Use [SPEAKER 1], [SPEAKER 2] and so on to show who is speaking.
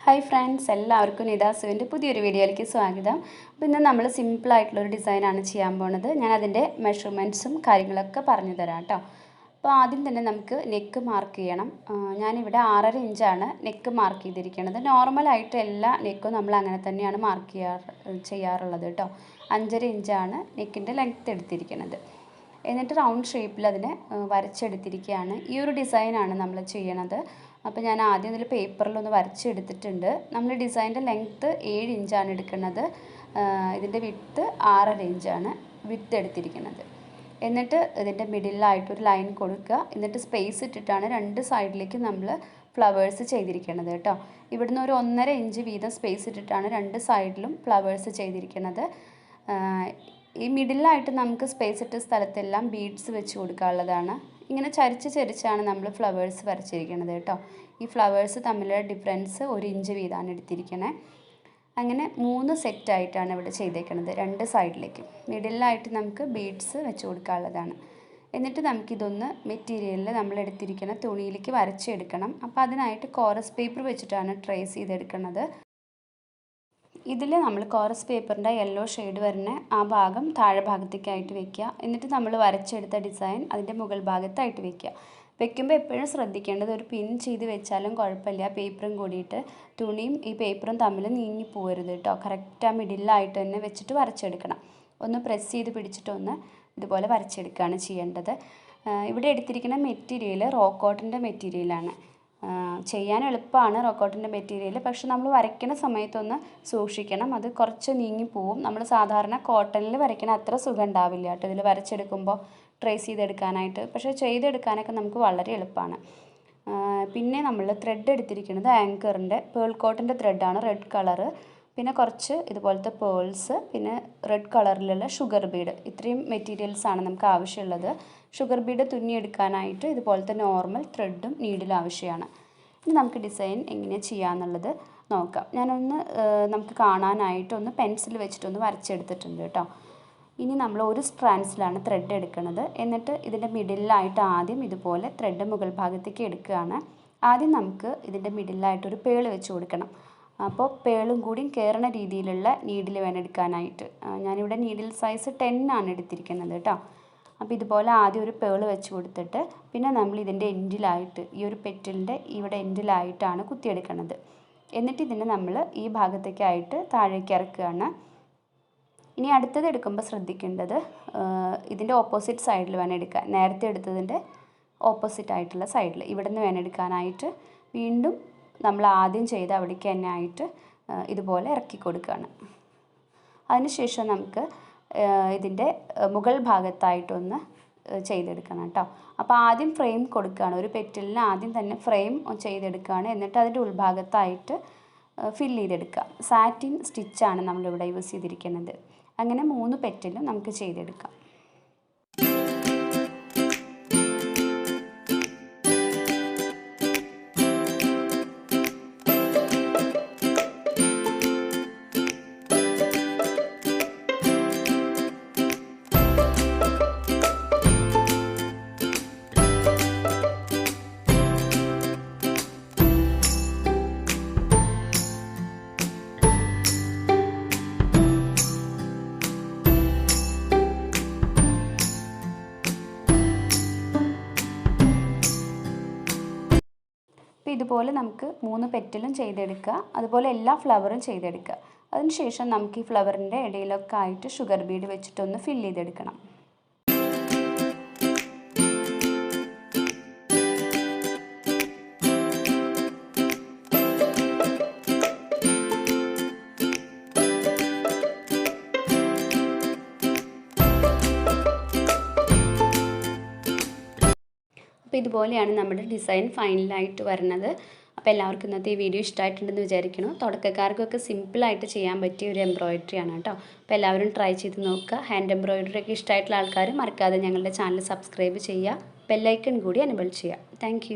[SPEAKER 1] Hi friends, എല്ലാവർക്കും Nidha Sewന്റെ പുതിയൊരു വീഡിയോയിലേക്ക് സ്വാഗതം. അപ്പോൾ ഇന്ന് നമ്മൾ സിമ്പിൾ ആയിട്ടുള്ള ഒരു ഡിസൈൻ ആണ് ചെയ്യാൻ പോകുന്നത്. ഞാൻ അതിന്റെ മെഷർമെന്റ്സും കാര്യങ്ങളൊക്കെ പറഞ്ഞു തരാം ട്ടോ. അപ്പോൾ ആദ്യം തന്നെ നമുക്ക് നെക്ക് മാർക്ക് ചെയ്യണം. ഞാൻ ഇവിടെ 6.5 ഇഞ്ച് ആണ് നെക്ക് മാർക്ക് ചെയ്തിരിക്കുന്നത്. നോർമൽ ആയിട്ട് എല്ലാ നെക്കും നമ്മൾ അങ്ങനെ തന്നെയാണ് മാർക്ക് ചെയ്യാറുള്ളത് ട്ടോ. 5.5 ഇഞ്ച് ആണ് നെക്കിന്റെ ലെങ്ത് എടുത്തിരിക്കുന്നത്. എന്നിട്ട് റൗണ്ട് ഷേപ്പിൽ അതിനെ വരച്ചെടുത്തിരിക്കുകയാണ്. ഈ ഒരു ഡിസൈൻ ആണ് നമ്മൾ ചെയ്യുന്നത്. അപ്പോൾ ഞാൻ ആദ്യം ഇതിൽ പേപ്പറിൽ ഒന്ന് വരച്ചെടുത്തിട്ടുണ്ട്. നമ്മൾ ഡിസൈനിൻ്റെ ലെങ്ത്ത് 7 ഇഞ്ചാണ് എടുക്കുന്നത്. ഇതിൻ്റെ വിഡ്ത്ത് 6.5 ഇഞ്ചാണ് വിഡ്ത്ത് എടുത്തിരിക്കുന്നത്. എന്നിട്ട് ഇതിൻ്റെ മിഡിലായിട്ട് ഒരു ലൈൻ കൊടുക്കുക. എന്നിട്ട് സ്പേസ് ഇട്ടിട്ടാണ് രണ്ട് സൈഡിലേക്ക് നമ്മൾ ഫ്ലവേഴ്സ് ചെയ്തിരിക്കുന്നത് കേട്ടോ. ഇവിടുന്ന് ഒരു 1.5 ഇഞ്ച് വീതം സ്പേസ് ഇട്ടിട്ടാണ് രണ്ട് സൈഡിലും ഫ്ലവേഴ്സ് ചെയ്തിരിക്കുന്നത്. ഈ മിഡിലായിട്ട് നമുക്ക് സ്പേസ് ഇട്ട സ്ഥലത്തെല്ലാം ബീഡ്സ് വെച്ച് കൊടുക്കാനുള്ളതാണ്. ഇങ്ങനെ ചരിച്ചാണ് നമ്മൾ ഫ്ലവേഴ്സ് വരച്ചിരിക്കുന്നത് കേട്ടോ. ഈ ഫ്ലവേഴ്സ് തമ്മിലുള്ള ഡിഫറൻസ് 1 ഇഞ്ച് വീതമാണ് എടുത്തിരിക്കുന്നത്. അങ്ങനെ 3 സെറ്റായിട്ടാണ് ഇവിടെ ചെയ്തേക്കുന്നത് രണ്ട് സൈഡിലേക്കും. മിഡിലായിട്ട് നമുക്ക് ബീഡ്സ് വെച്ച് കൊടുക്കാനുള്ളതാണ്. എന്നിട്ട് നമുക്കിതൊന്ന് മെറ്റീരിയലിൽ നമ്മൾ എടുത്തിരിക്കുന്ന തുണിയിലേക്ക് വരച്ചെടുക്കണം. അപ്പോൾ അതിനായിട്ട് കോറസ് പേപ്പർ വെച്ചിട്ടാണ് ട്രേസ് ചെയ്തെടുക്കുന്നത്. ഇതിൽ നമ്മൾ കോറസ് പേപ്പറിൻ്റെ യെല്ലോ ഷെയ്ഡ് വരുന്ന ആ ഭാഗം താഴെ ഭാഗത്തേക്കായിട്ട് വെക്കുക. എന്നിട്ട് നമ്മൾ വരച്ചെടുത്ത ഡിസൈൻ അതിൻ്റെ മുകൾ ഭാഗത്തായിട്ട് വെക്കുക. വെക്കുമ്പോൾ എപ്പോഴും ശ്രദ്ധിക്കേണ്ടത് ഒരു പിൻ ചെയ്ത് വെച്ചാലും കുഴപ്പമില്ല. പേപ്പറും കൂടിയിട്ട് തുണിയും ഈ പേപ്പറും തമ്മിൽ നീങ്ങി പോകരുത് കേട്ടോ. കറക്റ്റ് ആ മിഡിലായിട്ട് തന്നെ വെച്ചിട്ട് വരച്ചെടുക്കണം. ഒന്ന് പ്രസ് ചെയ്ത് പിടിച്ചിട്ടൊന്ന് ഇതുപോലെ വരച്ചെടുക്കുകയാണ് ചെയ്യേണ്ടത്. ഇവിടെ എടുത്തിരിക്കുന്ന മെറ്റീരിയൽ റോ കോട്ടൻ്റെ മെറ്റീരിയലാണ്. ചെയ്യാൻ എളുപ്പമാണ് റോ കോട്ടൻ്റെ മെറ്റീരിയൽ. പക്ഷെ നമ്മൾ വരയ്ക്കുന്ന സമയത്തൊന്ന് സൂക്ഷിക്കണം. അത് കുറച്ച് നീങ്ങിപ്പോവും. നമ്മൾ സാധാരണ കോട്ടണിൽ വരയ്ക്കുന്ന അത്ര സുഖം ഉണ്ടാവില്ല കേട്ടോ ഇതിൽ വരച്ചെടുക്കുമ്പോൾ ട്രേസ് ചെയ്തെടുക്കാനായിട്ട്. പക്ഷേ ചെയ്തെടുക്കാനൊക്കെ നമുക്ക് വളരെ എളുപ്പമാണ്. പിന്നെ നമ്മൾ ത്രെഡ് എടുത്തിരിക്കുന്നത് ആങ്കറിൻ്റെ പേൾ കോട്ടൻ്റെ ത്രെഡാണ്, റെഡ് കളറ്. പിന്നെ കുറച്ച് ഇതുപോലത്തെ പേൾസ്, പിന്നെ റെഡ് കളറിലുള്ള ഷുഗർ ബീഡ്. ഇത്രയും മെറ്റീരിയൽസാണ് നമുക്ക് ആവശ്യമുള്ളത്. ഷുഗർ ബീഡ് തുന്നിയെടുക്കാനായിട്ട് ഇതുപോലത്തെ നോർമൽ ത്രെഡും നീഡിലും ആവശ്യമാണ്. ഇനി നമുക്ക് ഡിസൈൻ എങ്ങനെയാണ് ചെയ്യാമെന്നുള്ളത് നോക്കാം. ഞാനൊന്ന് നമുക്ക് കാണാനായിട്ട് ഒന്ന് പെൻസിൽ വെച്ചിട്ടൊന്ന് വരച്ചെടുത്തിട്ടുണ്ട് കേട്ടോ. ഇനി നമ്മൾ ഒരു സ്ട്രാൻഡ്സിലാണ് ത്രെഡ് എടുക്കുന്നത്. എന്നിട്ട് ഇതിൻ്റെ മിഡിലായിട്ട് ആദ്യം ഇതുപോലെ ത്രെഡ് മുകൾ ഭാഗത്തേക്ക് എടുക്കുകയാണ്. ആദ്യം നമുക്ക് ഇതിൻ്റെ മിഡിലായിട്ടൊരു പേള് വെച്ച് കൊടുക്കണം. അപ്പോൾ പേളും കൂടി കയറുന്ന രീതിയിലുള്ള നീഡിൽ വേണം എടുക്കാനായിട്ട്. ഞാനിവിടെ നീഡിൽ സൈസ് 10 ആണ് എടുത്തിരിക്കുന്നത് കേട്ടോ. അപ്പോൾ ഇതുപോലെ ആദ്യം ഒരു പേള് വെച്ച് കൊടുത്തിട്ട് പിന്നെ നമ്മൾ ഇതിൻ്റെ എൻഡിലായിട്ട് ഈ ഒരു പെറ്റലിൻ്റെ ഇവിടെ എൻഡിലായിട്ടാണ് കുത്തിയെടുക്കുന്നത്. എന്നിട്ട് ഇതിനെ നമ്മൾ ഈ ഭാഗത്തേക്കായിട്ട് താഴേക്ക് ഇറക്കുകയാണ്. ഇനി അടുത്തത് എടുക്കുമ്പോൾ ശ്രദ്ധിക്കേണ്ടത് ഇതിൻ്റെ ഓപ്പോസിറ്റ് സൈഡിൽ വേണം എടുക്കാൻ. നേരത്തെ എടുത്തതിൻ്റെ ഓപ്പോസിറ്റ് ആയിട്ടുള്ള സൈഡിൽ ഇവിടെ നിന്ന് വേണം എടുക്കാനായിട്ട്. വീണ്ടും നമ്മൾ ആദ്യം ചെയ്ത അവിടേക്ക് തന്നെ ആയിട്ട് ഇതുപോലെ ഇറക്കി കൊടുക്കുകയാണ്. അതിനുശേഷം നമുക്ക് ഇതിൻ്റെ മുകൾ ഭാഗത്തായിട്ടൊന്ന് ചെയ്തെടുക്കണം കേട്ടോ. അപ്പോൾ ആദ്യം ഫ്രെയിം കൊടുക്കുകയാണ്. ഒരു പെറ്റലിന് ആദ്യം തന്നെ ഫ്രെയിം ചെയ്തെടുക്കുകയാണ്. എന്നിട്ട് അതിൻ്റെ ഉൾഭാഗത്തായിട്ട് ഫില്ല് ചെയ്തെടുക്കുക. സാറ്റിൻ സ്റ്റിച്ചാണ് നമ്മളിവിടെ യൂസ് ചെയ്തിരിക്കുന്നത്. അങ്ങനെ 3 പെറ്റലും നമുക്ക് ചെയ്തെടുക്കാം. അപ്പോൾ ഇതുപോലെ നമുക്ക് 3 പെറ്റലും ചെയ്തെടുക്കുക. അതുപോലെ എല്ലാ ഫ്ലവറും ചെയ്തെടുക്കുക. അതിനുശേഷം നമുക്ക് ഈ ഫ്ലവറിൻ്റെ ഇടയിലൊക്കെ ആയിട്ട് ഷുഗർ ബീഡ് വെച്ചിട്ടൊന്ന് ഫില്ല് ചെയ്തെടുക്കണം. അപ്പോൾ ഇതുപോലെയാണ് നമ്മുടെ ഡിസൈൻ ഫൈനലായിട്ട് വരുന്നത്. അപ്പോൾ എല്ലാവർക്കും ഇന്നത്തെ ഈ വീഡിയോ ഇഷ്ടമായിട്ടുണ്ടെന്ന് വിചാരിക്കുന്നു. തുടക്കക്കാർക്കൊക്കെ സിമ്പിളായിട്ട് ചെയ്യാൻ പറ്റിയ ഒരു എംബ്രോയിഡറി ആണ് കേട്ടോ. അപ്പോൾ എല്ലാവരും ട്രൈ ചെയ്ത് നോക്കുക. ഹാൻഡ് എംബ്രോയിഡറി ഒക്കെ ഇഷ്ടമായിട്ടുള്ള ആൾക്കാർ മറക്കാതെ ഞങ്ങളുടെ ചാനൽ സബ്സ്ക്രൈബ് ചെയ്യുക. ബെല്ലൈക്കൺ കൂടി എനേബിൾ ചെയ്യുക. താങ്ക്